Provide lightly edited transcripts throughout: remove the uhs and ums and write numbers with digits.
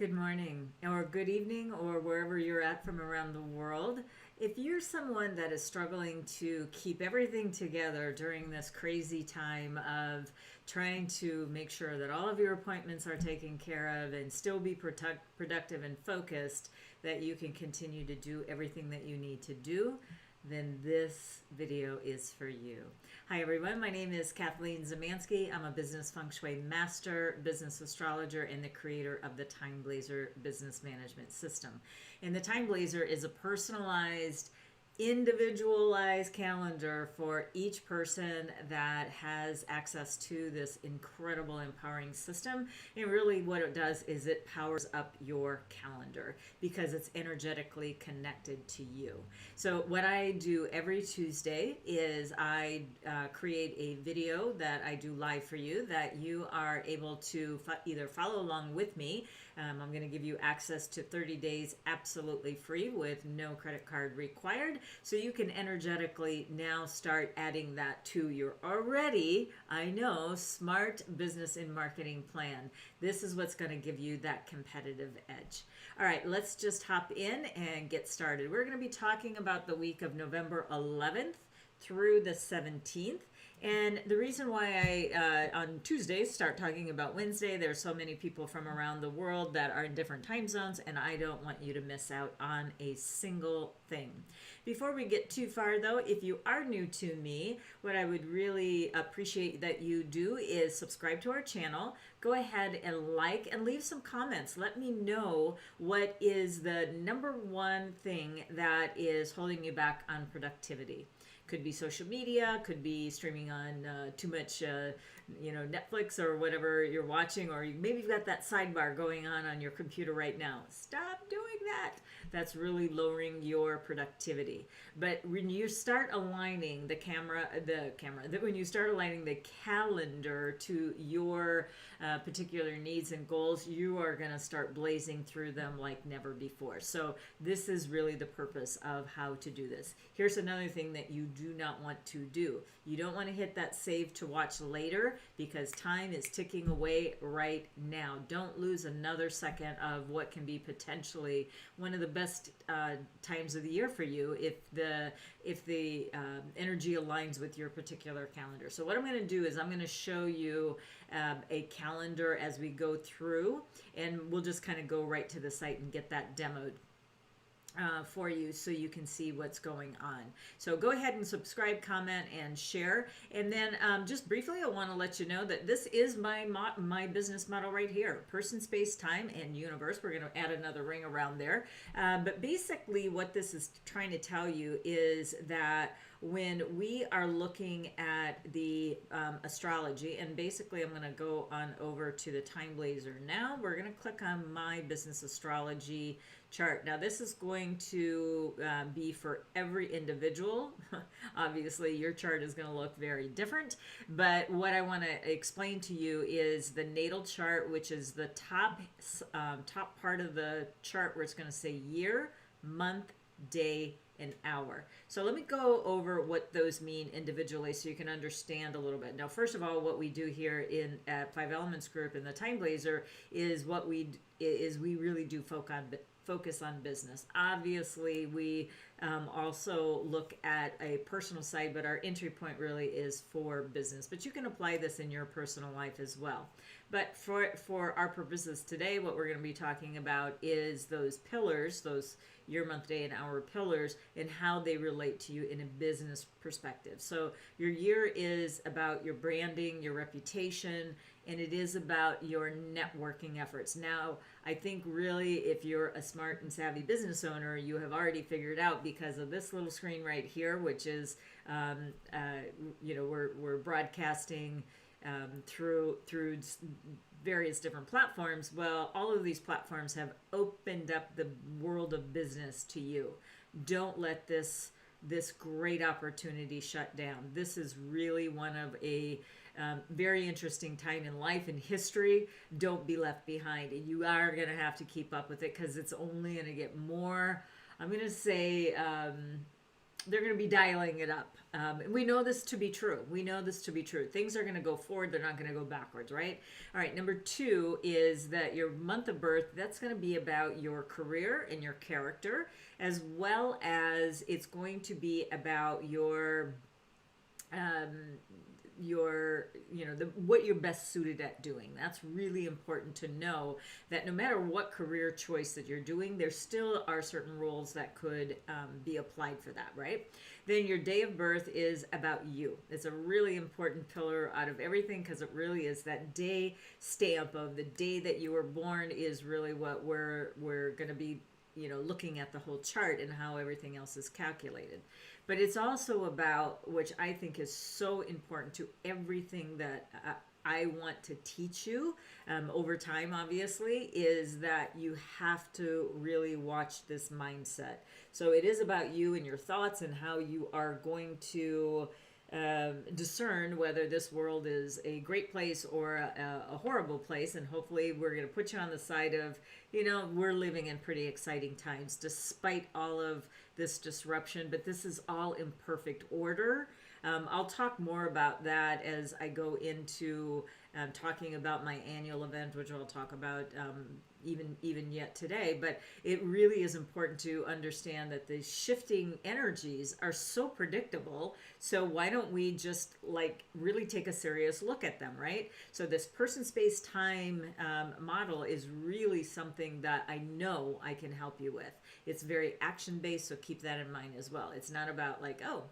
good morning, or good evening, or wherever you're at from around the world. If you're someone that is struggling to keep everything together during this crazy time of trying to make sure that all of your appointments are taken care of and still be productive and focused, that you can continue to do everything that you need to do, then this video is for you. Hi everyone, my name is Kathleen Zemansky. I'm a business feng shui master, business astrologer, and the creator of the TimeBlazr business management system. And the TimeBlazr is a personalized, individualized calendar for each person that has access to this incredible empowering system. And really what it does is it powers up your calendar because it's energetically connected to you. So what I do every Tuesday is I create a video that I do live for you that you are able to either follow along with me. I'm going to give you access to 30 days absolutely free with no credit card required. So you can energetically now start adding that to your already, I know, smart business and marketing plan. This is what's going to give you that competitive edge. All right, let's just hop in and get started. We're going to be talking about the week of November 11th through the 17th. And the reason why I, on Tuesdays, start talking about Wednesday, there's so many people from around the world that are in different time zones, and I don't want you to miss out on a single thing. Before we get too far, though, if you are new to me, what I would really appreciate that you do is subscribe to our channel. Go ahead and like and leave some comments. Let me know what is the number one thing that is holding you back on productivity. Could be social media, could be streaming on too much, Netflix or whatever you're watching, or maybe you've got that sidebar going on your computer right now. Stop doing that. That's really lowering your productivity. But when you start aligning when you start aligning the calendar to your particular needs and goals, you are going to start blazing through them like never before. So this is really the purpose of how to do this. Here's another thing that you do not want to do. You don't want to hit that save to watch later because time is ticking away right now. Don't lose another second of what can be potentially one of the best times of the year for you if the energy aligns with your particular calendar. So what I'm going to do is I'm going to show you a calendar as we go through, and we'll just kind of go right to the site and get that demoed for you so you can see what's going on. So go ahead and subscribe, comment, and share. And then just briefly, I want to let you know that this is my business model right here. Person, space, time, and universe. We're going to add another ring around there. But basically what this is trying to tell you is that when we are looking at the astrology, and basically I'm going to go on over to the TimeBlazr now. We're going to click on my business astrology chart. Now this is going to be for every individual. Obviously your chart is going to look very different, but what I want to explain to you is the natal chart, which is the top part of the chart where it's going to say year, month, day, and hour. So let me go over what those mean individually so you can understand a little bit. Now, first of all, what we do here at Five Elements Group in the TimeBlazr is we really do focus on business. Obviously, we also look at a personal side, but our entry point really is for business. But you can apply this in your personal life as well. But for our purposes today, what we're going to be talking about is those pillars, those year, month, day, and hour pillars, and how they relate to you in a business perspective. So your year is about your branding, your reputation, and it is about your networking efforts. Now, I think really if you're a smart and savvy business owner, you have already figured out because of this little screen right here, which is, we're broadcasting through various different platforms. Well, all of these platforms have opened up the world of business to you. Don't let this great opportunity shut down. This is really one of a very interesting time in life and history. Don't be left behind. You are going to have to keep up with it because it's only going to get more, I'm going to say, they're going to be dialing it up. And we know this to be true. We know this to be true. Things are going to go forward. They're not going to go backwards, right? All right. Number two is that your month of birth, that's going to be about your career and your character, as well as it's going to be about um, what you're best suited at doing. That's really important to know, that no matter what career choice that you're doing, there still are certain rules that could be applied for that, right? Then your day of birth is about you. It's a really important pillar out of everything, because it really is that day stamp of the day that you were born is really what we're going to be looking at the whole chart and how everything else is calculated. But it's also about, which I think is so important to everything that I want to teach you over time, obviously, is that you have to really watch this mindset. So it is about you and your thoughts and how you are going to discern whether this world is a great place or a horrible place. And hopefully we're going to put you on the side of, we're living in pretty exciting times despite all of this disruption, but this is all in perfect order. I'll talk more about that as I go into talking about my annual event, which I'll talk about even yet today. But it really is important to understand that the shifting energies are so predictable. So why don't we just really take a serious look at them, right? So this person, space, time model is really something that I know I can help you with. It's very action based, so keep that in mind as well. It's not about oh,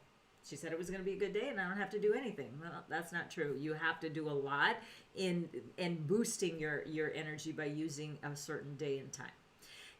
she said it was going to be a good day and I don't have to do anything. Well, that's not true. You have to do a lot in boosting your energy by using a certain day and time.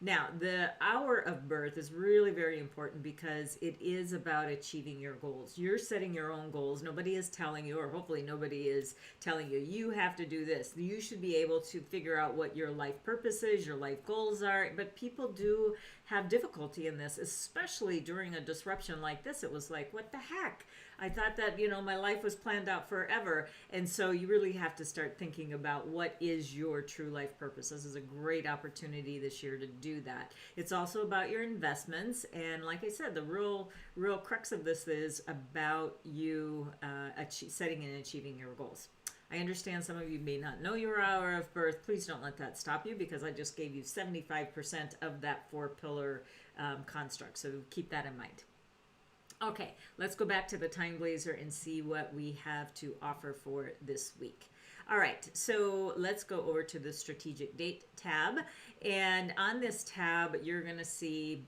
Now, the hour of birth is really very important because it is about achieving your goals. You're setting your own goals. Nobody is telling you, or hopefully nobody is telling you, you have to do this. You should be able to figure out what your life purpose is, your life goals are. But people do have difficulty in this, especially during a disruption like this. It was what the heck? I thought that, my life was planned out forever. And so you really have to start thinking about what is your true life purpose. This is a great opportunity this year to do that. It's also about your investments. And like I said, the real crux of this is about you setting and achieving your goals. I understand some of you may not know your hour of birth. Please don't let that stop you, because I just gave you 75% of that 4-pillar construct. So keep that in mind. Okay, let's go back to the TimeBlazr and see what we have to offer for this week. All right, so let's go over to the strategic date tab. And on this tab, you're going to see,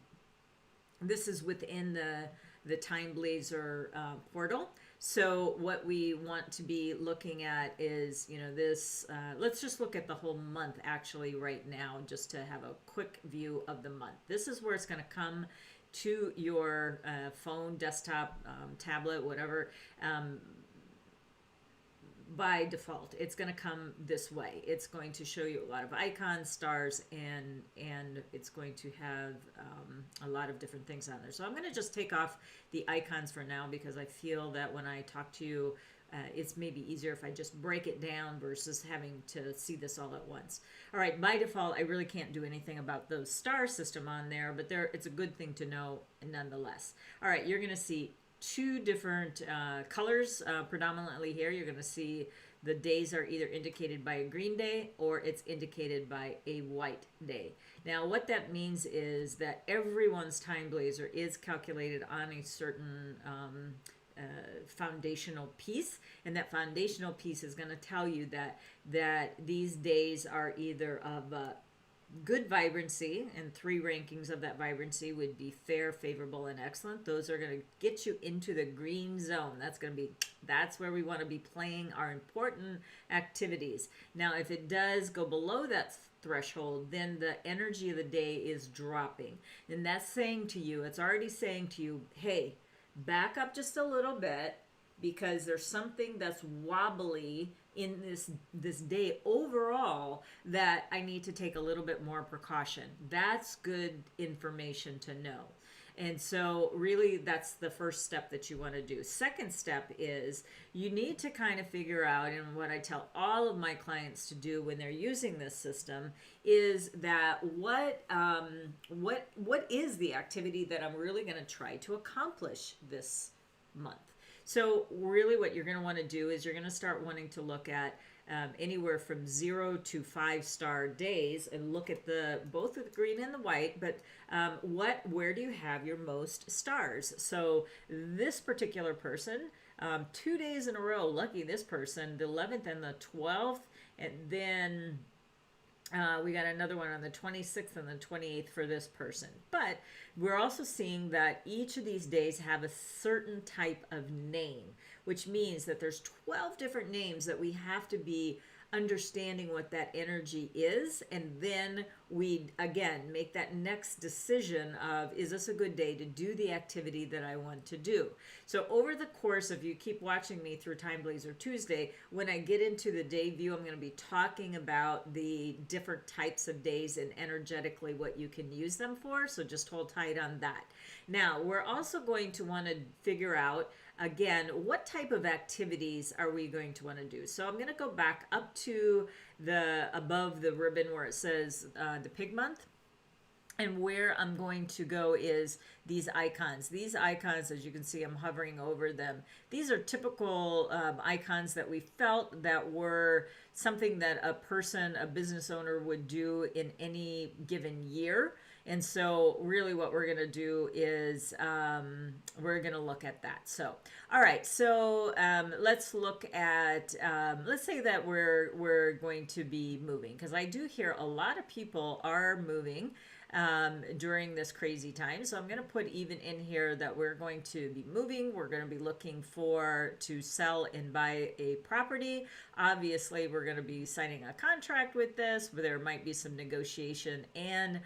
this is within the TimeBlazr portal. So what we want to be looking at is, this, let's just look at the whole month actually right now, just to have a quick view of the month. This is where it's going to come to your phone, desktop, tablet, whatever. By default, it's going to come this way. It's going to show you a lot of icons, stars, and it's going to have a lot of different things on there. So I'm going to just take off the icons for now, because I feel that when I talk to you, it's maybe easier if I just break it down versus having to see this all at once. All right, by default, I really can't do anything about the star system on there, but it's a good thing to know nonetheless. All right, you're going to see 2 different colors predominantly here. You're going to see the days are either indicated by a green day or it's indicated by a white day. Now, what that means is that everyone's TimeBlazr is calculated on a certain foundational piece, and that foundational piece is going to tell you that these days are either of good vibrancy, and 3 rankings of that vibrancy would be fair, favorable, and excellent. Those are going to get you into the green zone. That's where we want to be playing our important activities. Now, if it does go below that threshold, then the energy of the day is dropping, and that's saying to you, it's already saying to you, hey, back up just a little bit, because there's something that's wobbly in this day overall that I need to take a little bit more precaution. That's good information to know. And so really that's the first step that you want to do. Second step is you need to kind of figure out, and what I tell all of my clients to do when they're using this system is that what is the activity that I'm really going to try to accomplish this month. So really what you're going to want to do is you're going to start wanting to look at anywhere from 0 to 5-star days and look at both the green and the white, but where do you have your most stars? So this particular person, 2 days in a row, lucky this person, the 11th and the 12th, and then we got another one on the 26th and the 28th for this person. But we're also seeing that each of these days have a certain type of name, which means that there's 12 different names that we have to be understanding what that energy is, and then we again make that next decision of, is this a good day to do the activity that I want to do? So over the course of, you keep watching me through TimeBlazr Tuesday, when I get into the day view, I'm going to be talking about the different types of days and energetically what you can use them for, so just hold tight on that. Now we're also going to want to figure out, again, what type of activities are we going to want to do? So I'm going to go back up to above the ribbon where it says the pig month. And where I'm going to go is these icons. These icons, as you can see, I'm hovering over them. These are typical icons that we felt that were something that a business owner would do in any given year. And so really what we're going to do is we're going to look at that. So, all right. So let's look at, let's say that we're going to be moving, because I do hear a lot of people are moving during this crazy time. So I'm going to put even in here that we're going to be moving. We're going to be looking to sell and buy a property. Obviously, we're going to be signing a contract with this, but there might be some negotiation and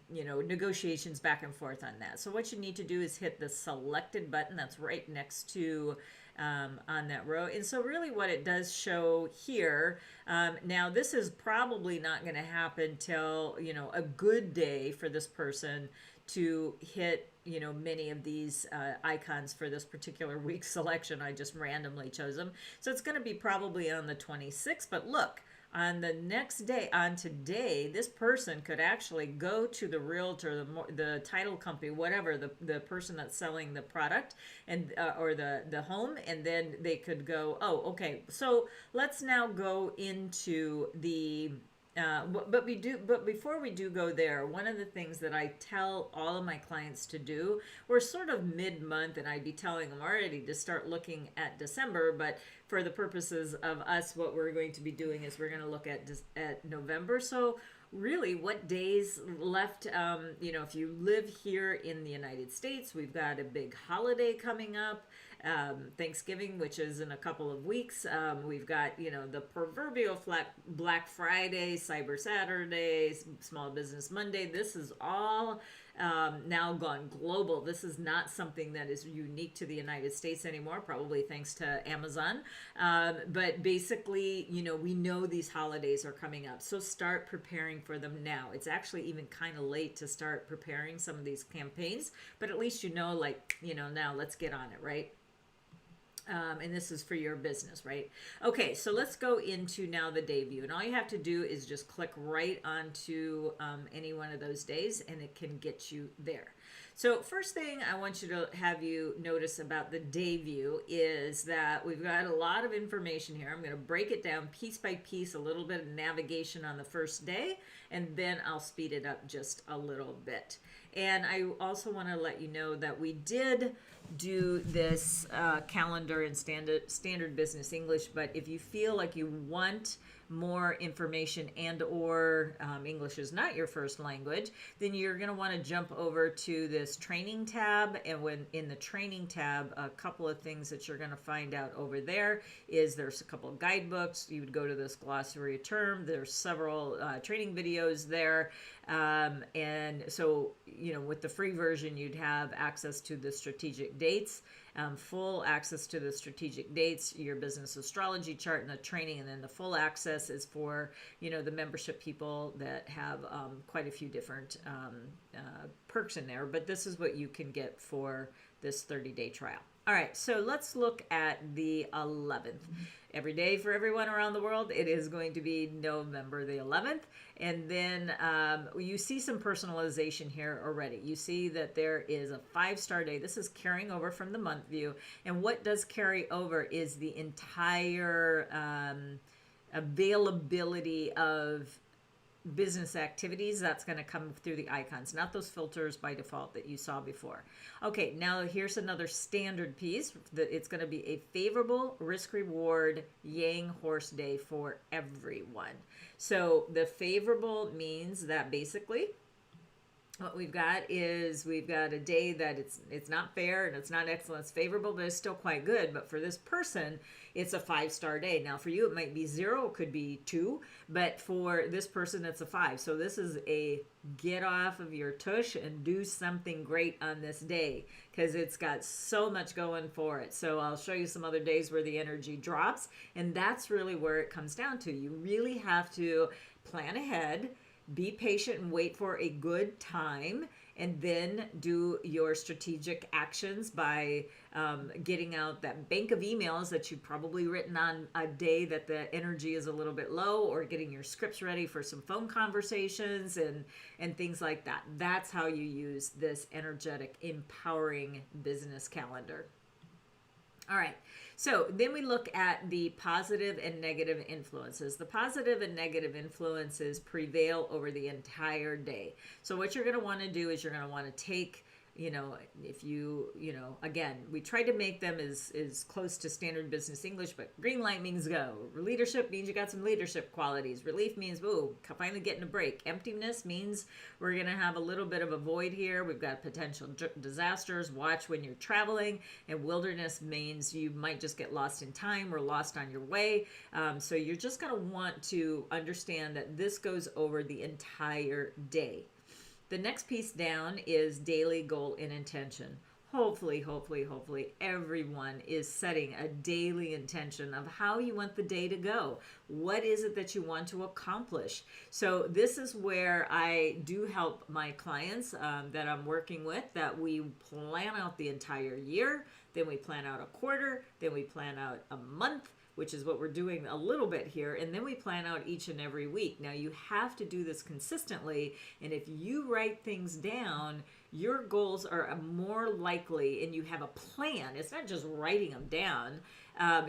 negotiations back and forth on that. So what you need to do is hit the selected button that's right next to on that row. And so really what it does show here, now this is probably not going to happen till, a good day for this person to hit, many of these icons for this particular week selection. I just randomly chose them. So it's going to be probably on the 26th, but look, on the next day, on today, this person could actually go to the realtor, the title company, whatever, the person that's selling the product and or the home, and then they could go, oh, okay, so let's now go into the but before we do go there, one of the things that I tell all of my clients to do, we're sort of mid-month, and I'd be telling them already to start looking at December, but for the purposes of us, what we're going to be doing is we're going to look at November. So really, what days left, if you live here in the United States, we've got a big holiday coming up. Thanksgiving, which is in a couple of weeks. We've got, the proverbial Black Friday, Cyber Saturday, Small Business Monday. This is all now gone global. This is not something that is unique to the United States anymore, probably thanks to Amazon. But basically, we know these holidays are coming up. So start preparing for them now. It's actually even kind of late to start preparing some of these campaigns, but at least now let's get on it, right? And this is for your business, right? Okay, so let's go into now the day view. And all you have to do is just click right onto any one of those days, and it can get you there. So first thing I want you to have you notice about the day view is that we've got a lot of information here. I'm going to break it down piece by piece, a little bit of navigation on the first day, and then I'll speed it up just a little bit. And I also want to let you know that we did do this calendar in standard business English, but if you feel like you want more information and or English is not your first language, then you're going to want to jump over to this training tab. And when in the training tab, a couple of things that you're going to find out over there is there's a couple of guidebooks. You would go to this glossary term. There's several training videos there. And so, with the free version, you'd have access to the strategic strategic dates, full access to the strategic dates, your business astrology chart, and the training. And then the full access is for, the membership people that have quite a few different perks in there. But this is what you can get for this 30-day trial. All right, so let's look at the 11th. Every day for everyone around the world, it is going to be November the 11th. And then you see some personalization here already. You see that there is a 5-star day. This is carrying over from the month view. And what does carry over is the entire availability of business activities that's going to come through the icons, not those filters by default that you saw before. Okay, now here's another standard piece. It's going to be a favorable risk reward yang horse day for everyone. So the favorable means that basically what we've got is we've got a day that it's not fair and it's not excellent, it's favorable, but it's still quite good. But for this person, it's a 5-star day. Now for you, it might be 0, it could be 2, but for this person, it's a 5. So this is a get off of your tush and do something great on this day because it's got so much going for it. So I'll show you some other days where the energy drops, and that's really where it comes down to. You really have to plan ahead, be patient and wait for a good time, and then do your strategic actions by getting out that bank of emails that you've probably written on a day that the energy is a little bit low, or getting your scripts ready for some phone conversations and things like that. That's how you use this energetic, empowering business calendar. All right, so then we look at the positive and negative influences. The positive and negative influences prevail over the entire day. So what you're going to want to do is you're going to want to take, if you, again, we tried to make them as close to standard business English, but green light means go. Leadership means you got some leadership qualities. Relief means, ooh, finally getting a break. Emptiness means we're going to have a little bit of a void here. We've got potential disasters. Watch when you're traveling. And wilderness means you might just get lost in time or lost on your way. So you're just going to want to understand that this goes over the entire day. The next piece down is daily goal and intention. Hopefully, everyone is setting a daily intention of how you want the day to go. What is it that you want to accomplish? So this is where I do help my clients that I'm working with, that we plan out the entire year, then we plan out a quarter, then we plan out a month, which is what we're doing a little bit here. And then we plan out each and every week. Now you have to do this consistently. And if you write things down, your goals are more likely, and you have a plan. It's not just writing them down.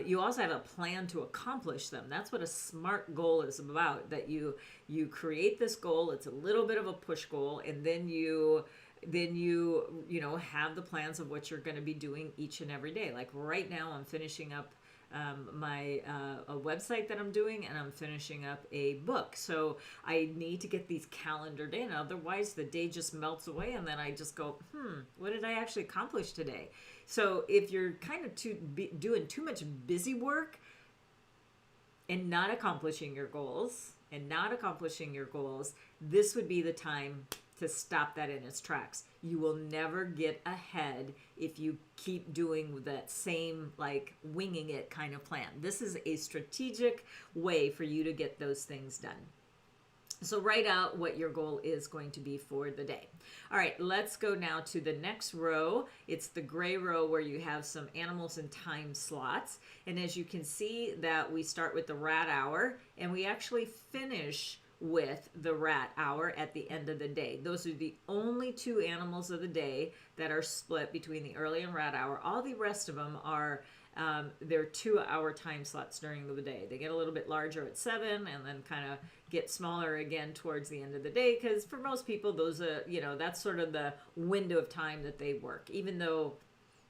You also have a plan to accomplish them. That's what a SMART goal is about, that you create this goal. It's a little bit of a push goal. And then you have the plans of what you're going to be doing each and every day. Like right now, I'm finishing up my a website that I'm doing, and I'm finishing up a book. So I need to get these calendared in. Otherwise, the day just melts away, and then I just go, what did I actually accomplish today? So if you're kind of doing too much busy work and not accomplishing your goals, this would be the time to stop that in its tracks. You will never get ahead if you keep doing that same, like, winging it kind of plan. This is a strategic way for you to get those things done. So write out what your goal is going to be for the day. All right, let's go now to the next row. It's the gray row where you have some animals and time slots. And as you can see, that we start with the rat hour, and we actually finish with the rat hour at the end of the day. Those are the only 2 animals of the day that are split between the early and rat hour. All the rest of them are they're 2-hour time slots during the day. They get a little bit larger at 7 and then kind of get smaller again towards the end of the day, because for most people those are, that's sort of the window of time that they work. Even though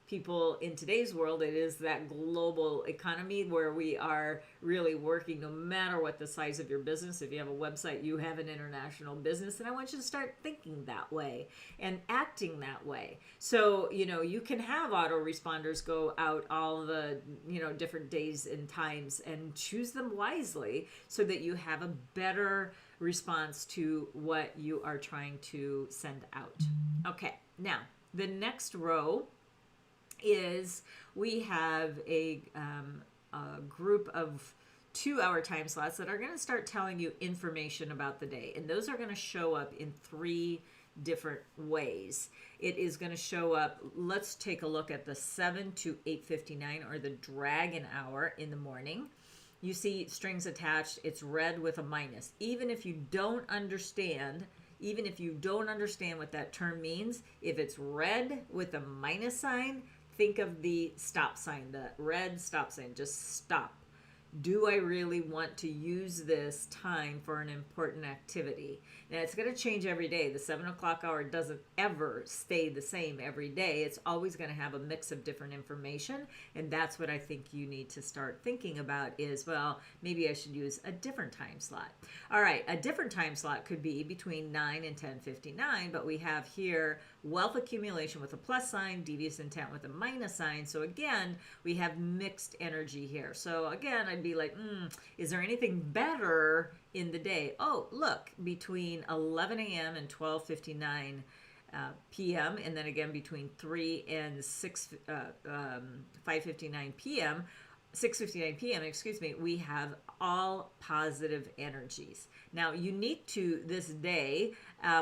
people in today's world, it is that global economy where we are really working no matter what the size of your business. If you have a website, you have an international business, and I want you to start thinking that way and acting that way. So, you can have autoresponders go out all the, different days and times, and choose them wisely so that you have a better response to what you are trying to send out. Okay, now the next row is we have a group of 2 hour time slots that are going to start telling you information about the day. And those are going to show up in 3 different ways. It is going to show up, let's take a look at the 7 to 8:59, or the dragon hour in the morning. You see strings attached, it's red with a minus. Even if you don't understand what that term means, if it's red with a minus sign, think of the stop sign, the red stop sign. Just stop. Do I really want to use this time for an important activity? Now, it's going to change every day. The 7 o'clock hour doesn't ever stay the same every day. It's always going to have a mix of different information. And that's what I think you need to start thinking about is, well, maybe I should use a different time slot. All right, a different time slot could be between 9 and 10:59, but we have here wealth accumulation with a plus sign, devious intent with a minus sign. So again, we have mixed energy here. So again, I'd be like, is there anything better in the day? Oh, look, between 11 a.m. and 12:59 p.m., and then again between 3 and 5:59 p.m., 6:59 p.m., excuse me, we have all positive energies. Now, unique to this day,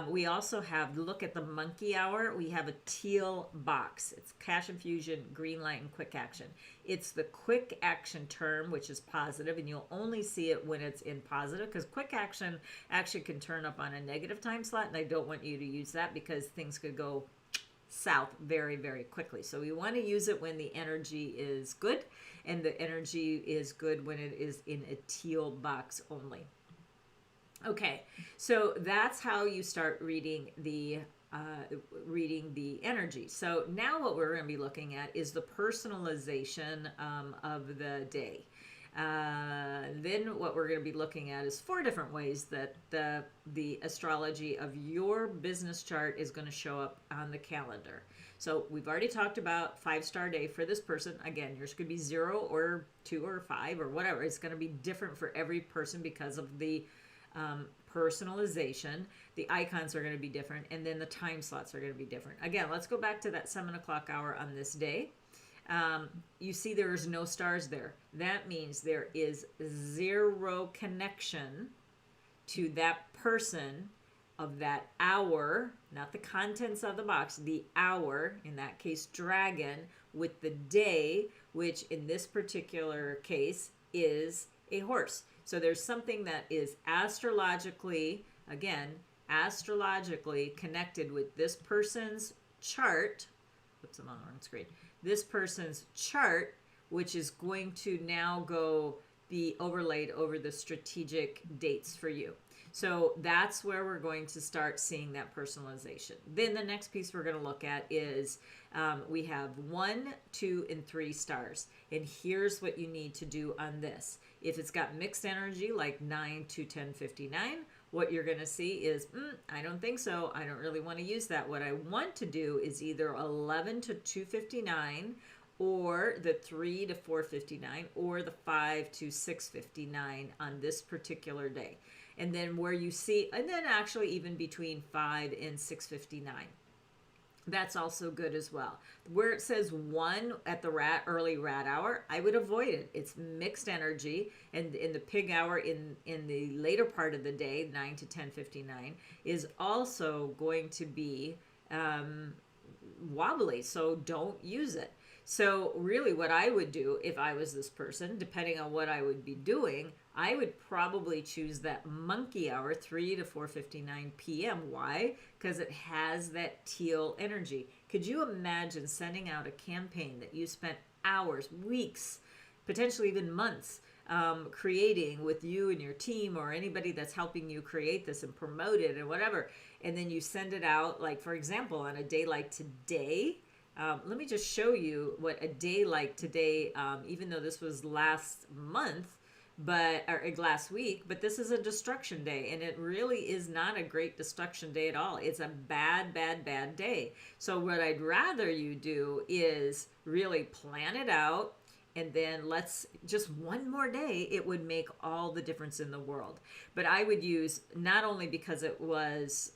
we also have, look at the monkey hour, we have a teal box. It's cash infusion, green light, and quick action. It's the quick action term, which is positive, and you'll only see it when it's in positive, because quick action actually can turn up on a negative time slot, and I don't want you to use that because things could go south very, very quickly. So we want to use it when the energy is good, and the energy is good when it is in a teal box only. Okay, so that's how you start reading the energy. So now what we're going to be looking at is the personalization of the day. Then what we're going to be looking at is 4 different ways that the astrology of your business chart is going to show up on the calendar. So we've already talked about 5-star day for this person. Again, yours could be 0 or 2 or 5 or whatever. It's going to be different for every person because of the personalization. The icons are going to be different, and then the time slots are going to be different. Again, let's go back to that 7 o'clock hour on this day. You see there's no stars there. That means there is 0 connection to that person of that hour, not the contents of the box, the hour, in that case dragon, with the day, which in this particular case is a horse. So there's something that is astrologically connected with this person's chart. Oops, I'm on the wrong screen. This person's chart, which is going to now be overlaid over the strategic dates for you. So that's where we're going to start seeing that personalization. Then the next piece we're going to look at is we have 1, 2, and 3 stars. And here's what you need to do on this. If it's got mixed energy like 9 to 10:59, what you're going to see is, I don't think so. I don't really want to use that. What I want to do is either 11 to 2:59, or the 3 to 4:59, or the 5 to 6:59 on this particular day. And then where you see, and then actually even between 5 and 6:59. That's also good as well. Where it says 1 at the early rat hour, I would avoid it. It's mixed energy. And in the pig hour in the later part of the day, 9 to 10:59, is also going to be wobbly. So don't use it. So really what I would do if I was this person, depending on what I would be doing, I would probably choose that monkey hour, 3 to 4:59 p.m. Why? Because it has that teal energy. Could you imagine sending out a campaign that you spent hours, weeks, potentially even months creating with you and your team or anybody that's helping you create this and promote it and whatever, and then you send it out, like for example, on a day like today. Let me just show you what a day like today, even though this was last month, or last week, but this is a destruction day, and it really is not a great destruction day at all. It's a bad, bad, bad day. So what I'd rather you do is really plan it out, and then let's just one more day, it would make all the difference in the world. But I would use, not only because it was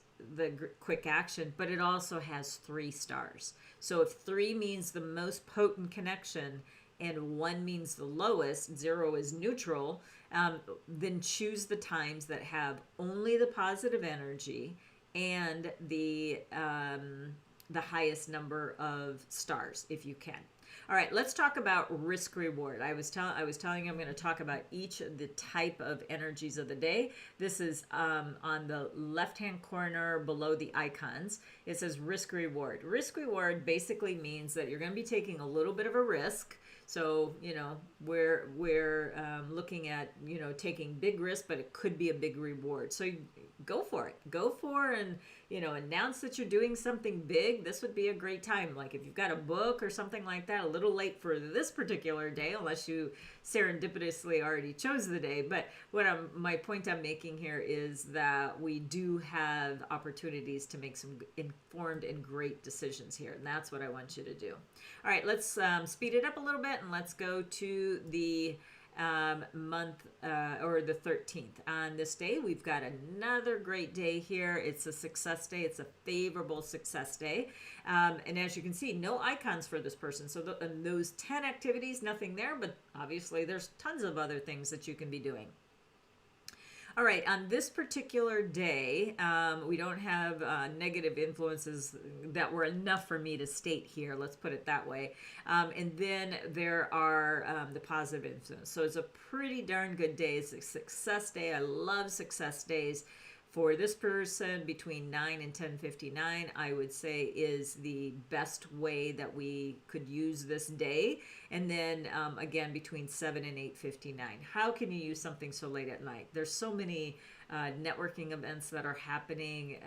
quick action, but it also has 3 stars. So if 3 means the most potent connection and 1 means the lowest, 0 is neutral, then choose the times that have only the positive energy and the highest number of stars if you can. All right, let's talk about risk reward. I was telling you I'm going to talk about each of the type of energies of the day. This is on the left-hand corner below the icons. It says risk reward. Risk reward basically means that you're going to be taking a little bit of a risk. So, we're looking at, taking big risk, but it could be a big reward. So go for it. Go for and, announce that you're doing something big. This would be a great time. Like if you've got a book or something like that, a little late for this particular day, unless you serendipitously already chose the day. But my point I'm making here is that we do have opportunities to make some informed and great decisions here. And that's what I want you to do. All right, let's speed it up a little bit and let's go to the month or the 13th. On this day, we've got another great day here. It's a success day. It's a favorable success day. And as you can see, no icons for this person. So those 10 activities, nothing there, but obviously there's tons of other things that you can be doing. All right, on this particular day, we don't have negative influences that were enough for me to state here, let's put it that way. And then there are the positive influences. So it's a pretty darn good day. It's a success day. I love success days. For this person, between 9 and 10:59, I would say is the best way that we could use this day. And then again, between 7 and 8:59. How can you use something so late at night? There's so many networking events that are happening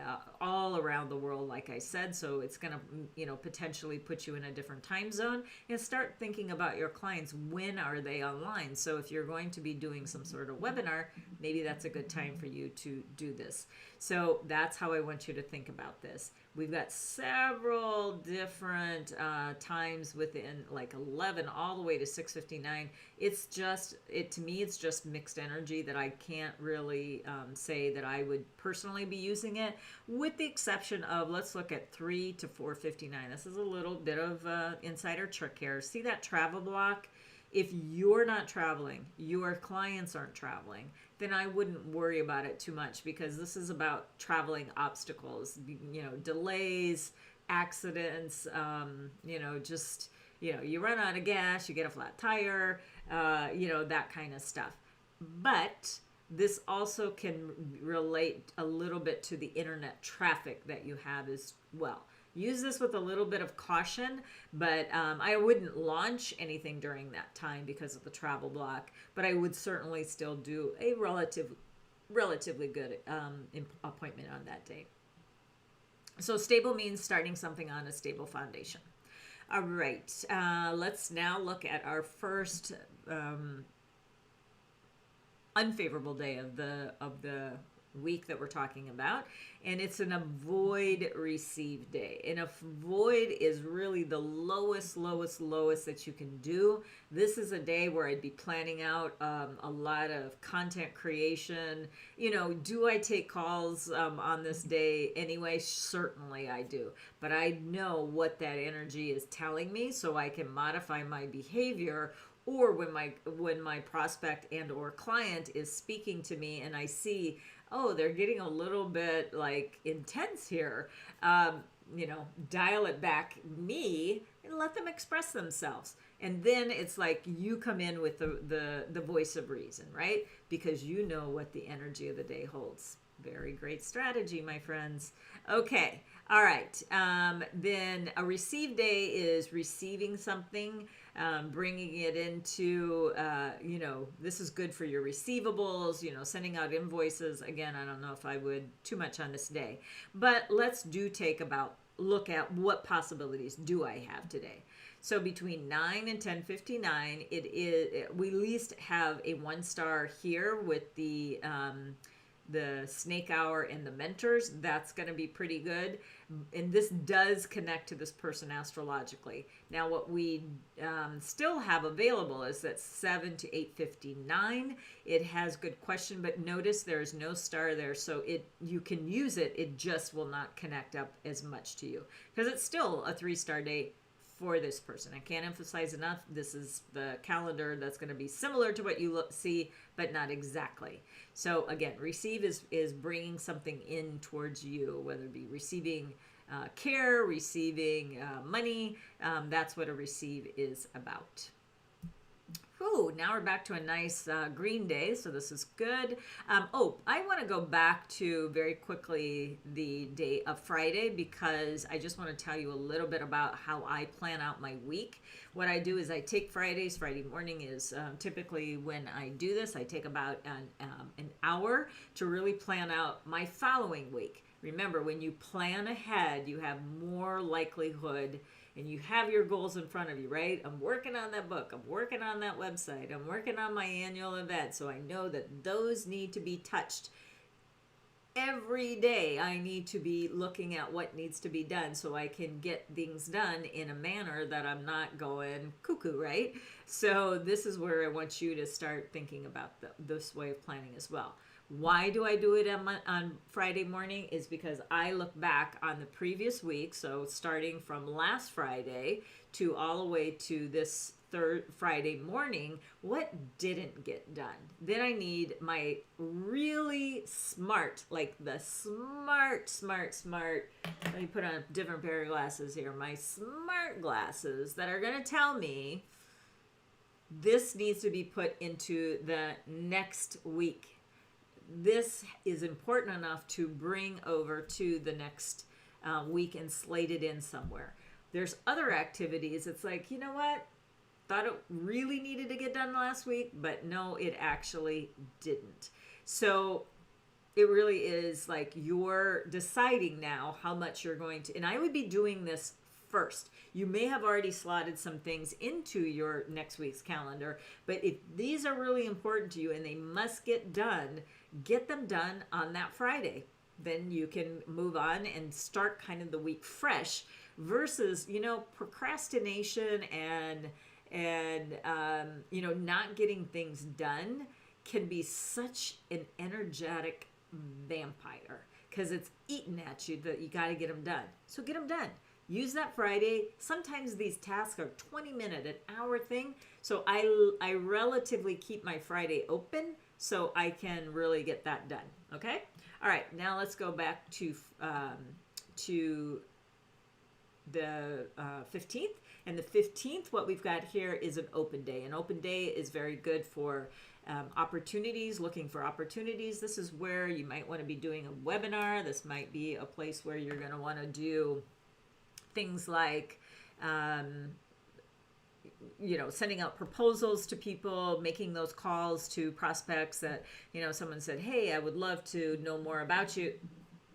all around the world, like I said. So it's going to, potentially put you in a different time zone, and start thinking about your clients. When are they online? So if you're going to be doing some sort of webinar, maybe that's a good time for you to do this. So that's how I want you to think about this. We've got several different times within like 11 all the way to 6:59. To me, it's just mixed energy that I can't really say that I would personally be using it, with the exception of, let's look at 3 to 4:59. This is a little bit of insider trick here. See that travel block? If you're not traveling, your clients aren't traveling, then I wouldn't worry about it too much, because this is about traveling obstacles, delays, accidents, you run out of gas, you get a flat tire, that kind of stuff. But this also can relate a little bit to the internet traffic that you have as well. Use this with a little bit of caution, but I wouldn't launch anything during that time because of the travel block, but I would certainly still do a relatively good appointment on that day. So stable means starting something on a stable foundation. All right, let's now look at our first unfavorable day of the week that we're talking about, and it's an avoid receive day. And avoid is really the lowest that you can do. This is a day where I'd be planning out a lot of content creation. Do I take calls on this day anyway? Certainly I do, but I know what that energy is telling me, so I can modify my behavior. Or when my prospect and or client is speaking to me and I see, oh, they're getting a little bit like intense here, dial it back me and let them express themselves. And then it's like you come in with the voice of reason, right? Because you know what the energy of the day holds. Very great strategy, my friends. Okay. All right. Then a receive day is receiving something, bringing it into, this is good for your receivables, sending out invoices. Again, I don't know if I would too much on this day, but let's look at what possibilities do I have today. So between 9 and 10:59, we at least have a 1 star here with the the snake hour and the mentors, that's going to be pretty good. And this does connect to this person astrologically. Now, what we still have available is that 7 to 8:59. It has good question, but notice there's no star there, so you can use it. It just will not connect up as much to you because it's still a 3-star day for this person. I can't emphasize enough, this is the calendar that's going to be similar to what you see, but not exactly. So again, receive is bringing something in towards you, whether it be receiving care, receiving money. That's what a receive is about. Ooh, now we're back to a nice green day, so this is good. I want to go back to very quickly the day of Friday because I just want to tell you a little bit about how I plan out my week. What I do is I take Fridays. Friday morning is typically when I do this. I take about an hour to really plan out my following week. Remember, when you plan ahead, you have more likelihood and you have your goals in front of you, right? I'm working on that book. I'm working on that website. I'm working on my annual event. So I know that those need to be touched. Every day I need to be looking at what needs to be done so I can get things done in a manner that I'm not going cuckoo, right? So this is where I want you to start thinking about this way of planning as well. Why do I do it on Friday morning? Is because I look back on the previous week, so starting from last Friday to all the way to this third Friday morning, what didn't get done? Then I need my really smart, like the smart, let me put on a different pair of glasses here, my smart glasses that are going to tell me this needs to be put into the next week. This is important enough to bring over to the next week and slate it in somewhere. There's other activities. It's like, you know what? Thought it really needed to get done last week, but no, it actually didn't. So it really is like you're deciding now how much you're going to, and I would be doing this first. You may have already slotted some things into your next week's calendar, but if these are really important to you and they must get done, get them done on that Friday. Then you can move on and start kind of the week fresh versus, procrastination and not getting things done can be such an energetic vampire because it's eating at you that you got to get them done. So get them done. Use that Friday. Sometimes these tasks are 20-minute, an hour thing. So I relatively keep my Friday open so I can really get that done. Okay? All right. Now let's go back to the 15th. And the 15th, what we've got here is an open day. An open day is very good for opportunities, looking for opportunities. This is where you might want to be doing a webinar. This might be a place where you're going to want to do things like, sending out proposals to people, making those calls to prospects that, someone said, hey, I would love to know more about you.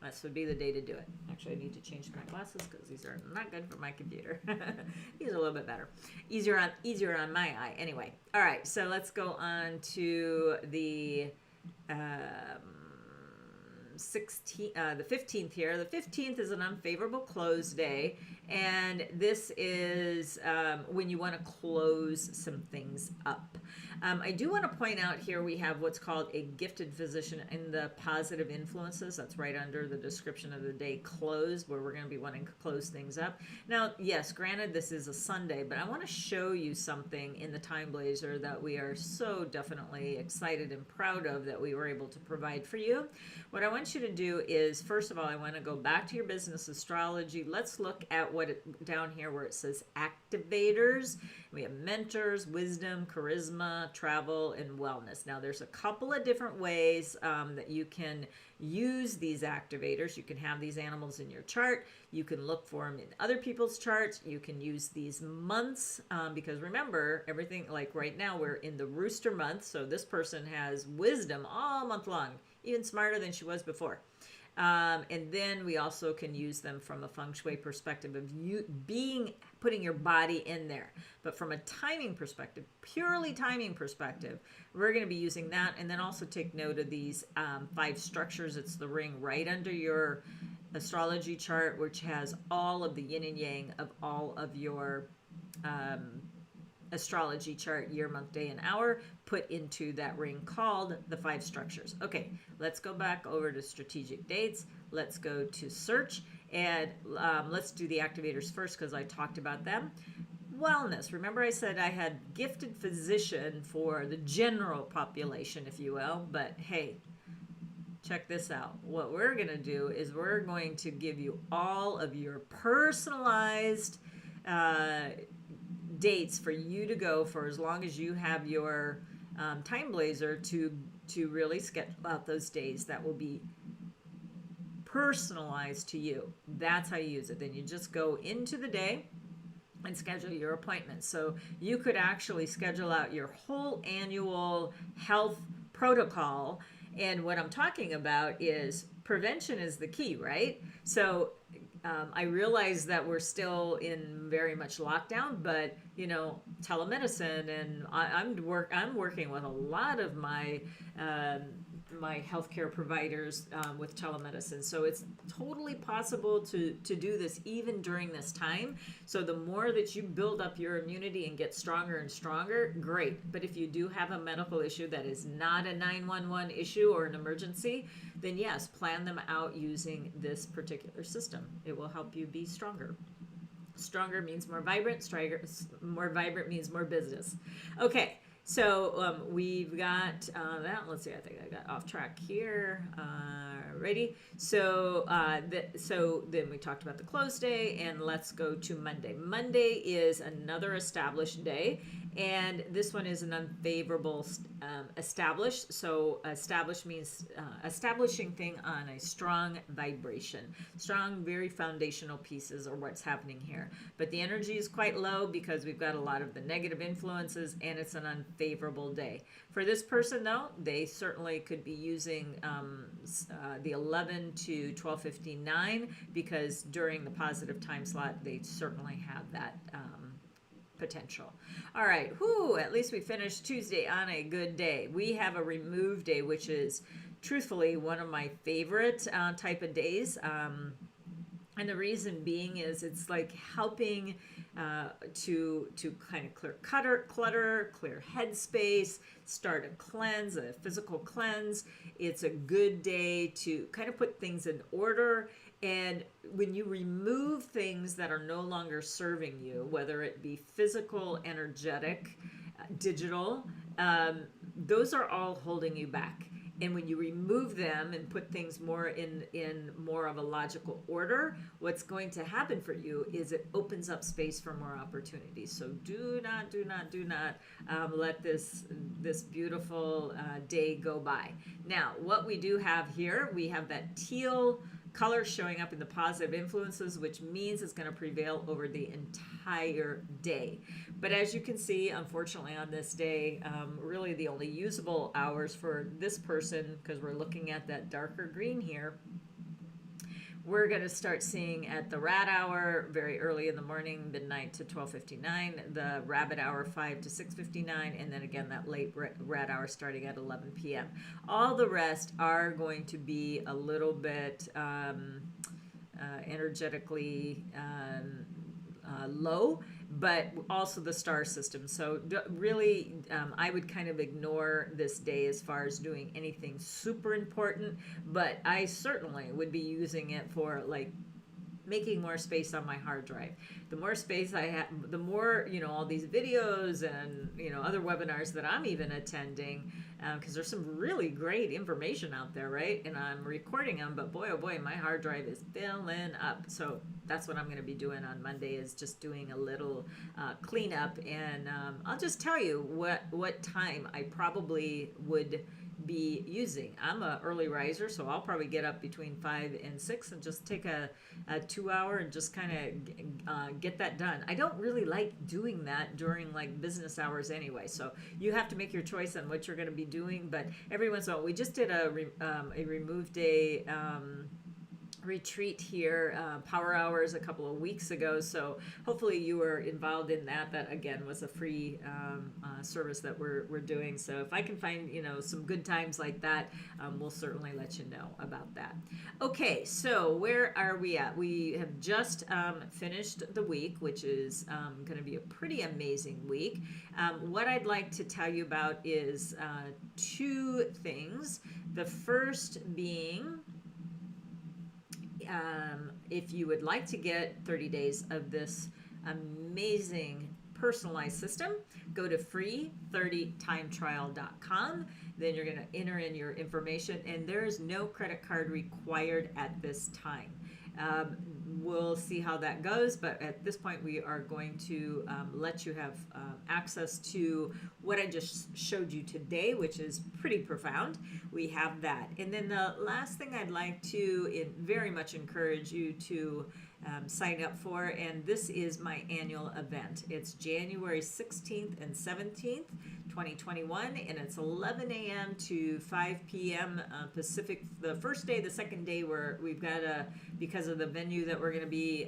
This would be the day to do it. Actually, I need to change my glasses because these are not good for my computer. These are a little bit better. Easier on my eye. Anyway, all right, so let's go on to the 15th here. The 15th is an unfavorable close day, and this is when you want to close some things up. I do want to point out here we have what's called a gifted physician in the positive influences. That's right under the description of the day close, where we're going to be wanting to close things up. Now, yes, granted this is a Sunday, but I want to show you something in the TimeBlazr that we are so definitely excited and proud of that we were able to provide for you. What I want you to do is, first of all, I want to go back to your business astrology. Let's look at down here where it says activators. We have mentors, wisdom, charisma, travel, and wellness. Now, there's a couple of different ways that you can use these activators. You can have these animals in your chart. You can look for them in other people's charts. You can use these months because remember, everything, like right now, we're in the rooster month. So this person has wisdom all month long, even smarter than she was before. And then we also can use them from a Feng Shui perspective of you putting your body in there. But from a timing perspective, purely timing perspective, we're going to be using that. And then also take note of these 5 structures. It's the ring right under your astrology chart, which has all of the yin and yang of all of your astrology chart, year, month, day, and hour, put into that ring called the 5 structures. Okay, let's go back over to strategic dates. Let's go to search, and let's do the activators first because I talked about them. Wellness. Remember I said I had gifted physician for the general population, if you will, but hey, check this out. What we're going to do is we're going to give you all of your personalized dates for you to go for as long as you have your TimeBlazr to really sketch out those days that will be personalized to you. That's how you use it. Then you just go into the day and schedule your appointments. So you could actually schedule out your whole annual health protocol. And what I'm talking about is prevention is the key, right? So I realize that we're still in very much lockdown, but you know, telemedicine, and I'm working with a lot of my my healthcare providers with telemedicine. So it's totally possible to do this even during this time. So the more that you build up your immunity and get stronger and stronger, great. But if you do have a medical issue that is not a 911 issue or an emergency, then yes, plan them out using this particular system. It will help you be stronger. Stronger means more vibrant. More vibrant means more business. Okay. So we've got that. Let's see. I think I got off track here. Ready? So so then we talked about the close day, and let's go to Monday. Monday is another established day, and this one is an unfavorable established. So established means establishing thing on a strong vibration. Strong, very foundational pieces are what's happening here. But the energy is quite low because we've got a lot of the negative influences, and it's an unfavorable day. For this person, though, they certainly could be using the 11 to 12:59 because during the positive time slot, they certainly have that potential. All right, at least we finished Tuesday on a good day. We have a remove day, which is truthfully one of my favorite type of days. And the reason being is it's like helping to kind of clear clutter, clear headspace, start a cleanse, a physical cleanse. It's a good day to kind of put things in order. And when you remove things that are no longer serving you, whether it be physical, energetic, digital, those are all holding you back. And when you remove them and put things more in more of a logical order, what's going to happen for you is it opens up space for more opportunities. So do not let this beautiful day go by. Now, what we do have here, we have that teal color showing up in the positive influences, which means it's going to prevail over the entire day. But as you can see, unfortunately on this day, really the only usable hours for this person, because we're looking at that darker green here, we're going to start seeing at the rat hour very early in the morning, midnight to 12:59, the rabbit hour 5 to 6:59, and then again that late rat hour starting at 11 p.m. All the rest are going to be a little bit energetically low, but also the star system. So really, I would kind of ignore this day as far as doing anything super important, but I certainly would be using it for like making more space on my hard drive. The more space I have, the more, all these videos and, other webinars that I'm even attending, because there's some really great information out there, right? And I'm recording them, but boy, oh boy, my hard drive is filling up. So that's what I'm going to be doing on Monday, is just doing a little cleanup. And I'll just tell you what time I probably would be using. I'm an early riser, so I'll probably get up between 5 and 6 and just take a 2 hour and just kind of get that done. I don't really like doing that during like business hours anyway, so you have to make your choice on what you're going to be doing. But every once in a while, we just did a remove day retreat here, Power Hours, a couple of weeks ago. So hopefully you were involved in that. That again was a free service that we're doing. So if I can find some good times like that, we'll certainly let you know about that. Okay, so where are we at? We have just finished the week, which is going to be a pretty amazing week. What I'd like to tell you about is two things. The first being, if you would like to get 30 days of this amazing personalized system, go to free30timetrial.com. Then you're going to enter in your information, and there is no credit card required at this time. We'll see how that goes, but at this point we are going to let you have access to what I just showed you today, which is pretty profound. We have that. And then the last thing I'd like to very much encourage you to sign up for, and this is my annual event. It's January 16th and 17th, 2021, and it's 11 a.m. to 5 p.m. Pacific. The first day, the second day, we've got because of the venue that we're going to be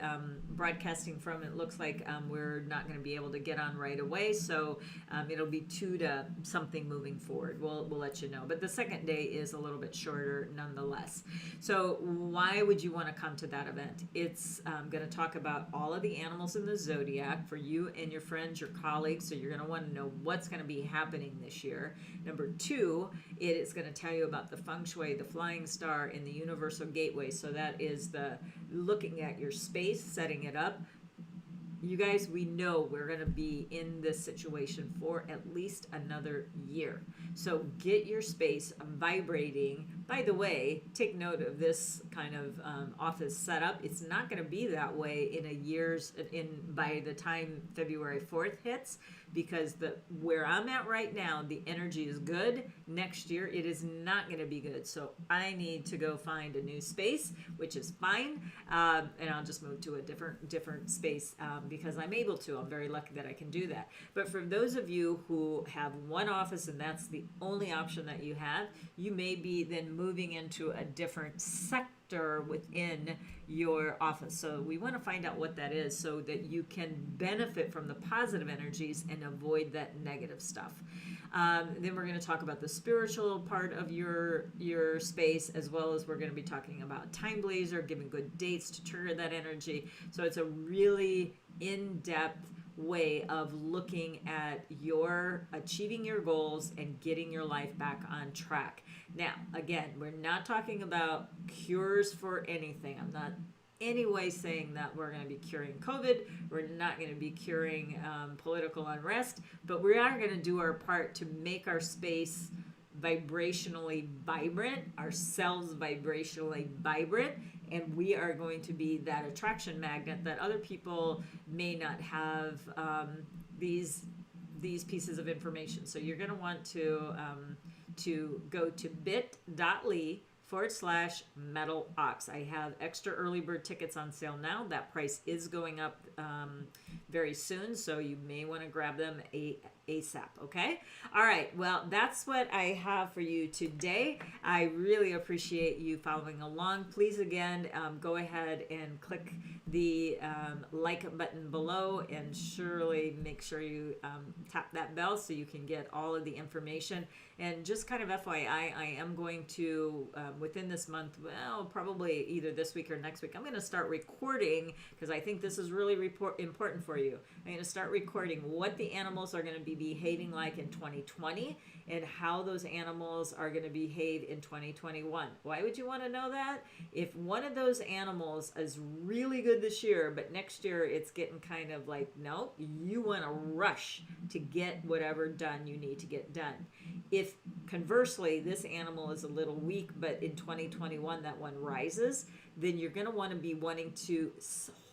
broadcasting from, it looks like we're not going to be able to get on right away, so it'll be 2 to something moving forward. We'll let you know. But the second day is a little bit shorter nonetheless. So why would you want to come to that event? It's going to talk about all of the animals in the zodiac for you and your friends, your colleagues, so you're going to want to know what's going to be happening this year. Number 2, it is going to tell you about the Feng Shui, the flying star, and the universal gateway. So that is the looking at your space, setting it up. You guys, we know we're going to be in this situation for at least another year. So get your space vibrating. By the way, take note of this kind of office setup. It's not going to be that way by the time February 4th hits, because where I'm at right now, the energy is good. Next year, it is not going to be good. So I need to go find a new space, which is fine, and I'll just move to a different space because I'm able to. I'm very lucky that I can do that. But for those of you who have one office and that's the only option that you have, you may be then moving into a different sector within your office. So we want to find out what that is so that you can benefit from the positive energies and avoid that negative stuff. Then we're going to talk about the spiritual part of your space, as well as we're going to be talking about TimeBlazr, giving good dates to trigger that energy. So it's a really in-depth way of looking at achieving your goals and getting your life back on track. Now, again, we're not talking about cures for anything. I'm not any way saying that we're going to be curing COVID. We're not going to be curing political unrest, but we are going to do our part to make our space vibrationally vibrant, ourselves vibrationally vibrant, and we are going to be that attraction magnet that other people may not have these pieces of information. So you're going to want to go to bit.ly/metal ox. I have extra early bird tickets on sale now. That price is going up very soon, so you may want to grab them ASAP, okay? All right, well, that's what I have for you today. I really appreciate you following along. Please, again, go ahead and click the like button below, and surely make sure you tap that bell so you can get all of the information. And just kind of FYI, I am going to, within this month, well, probably either this week or next week, I'm going to start recording, because I think this is really important for you. I'm going to start recording what the animals are going to be behaving like in 2020 and how those animals are going to behave in 2021. Why would you want to know that? If one of those animals is really good this year, but next year it's getting kind of like, no, you want to rush to get whatever done you need to get done. If conversely, this animal is a little weak, but in 2021 that one rises, then you're going to want to be wanting to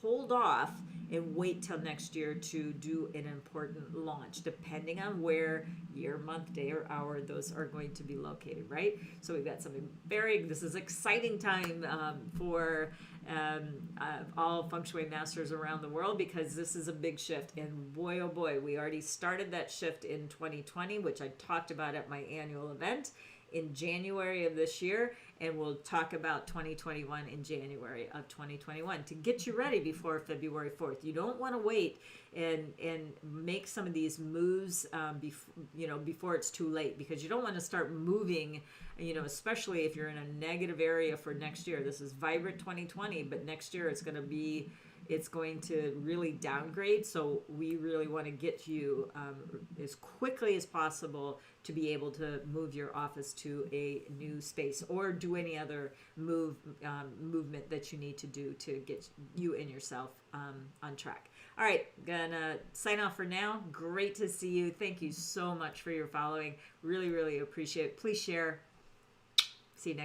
hold off and wait till next year to do an important launch, depending on where year, month, day, or hour those are going to be located, right? So we've got something this is exciting time for all Feng Shui masters around the world, because this is a big shift. And boy, oh boy, we already started that shift in 2020, which I talked about at my annual event. in January of this year, and we'll talk about 2021 in January of 2021 to get you ready before February 4th. You don't want to wait and make some of these moves before it's too late, because you don't want to start moving, especially if you're in a negative area for next year. This is vibrant 2020, but next year it's going to really downgrade. So we really want to get you as quickly as possible to be able to move your office to a new space, or do any other movement that you need to do to get you and yourself on track. All right, gonna sign off for now. Great to see you. Thank you so much for your following. Really, really appreciate it. Please share. See you next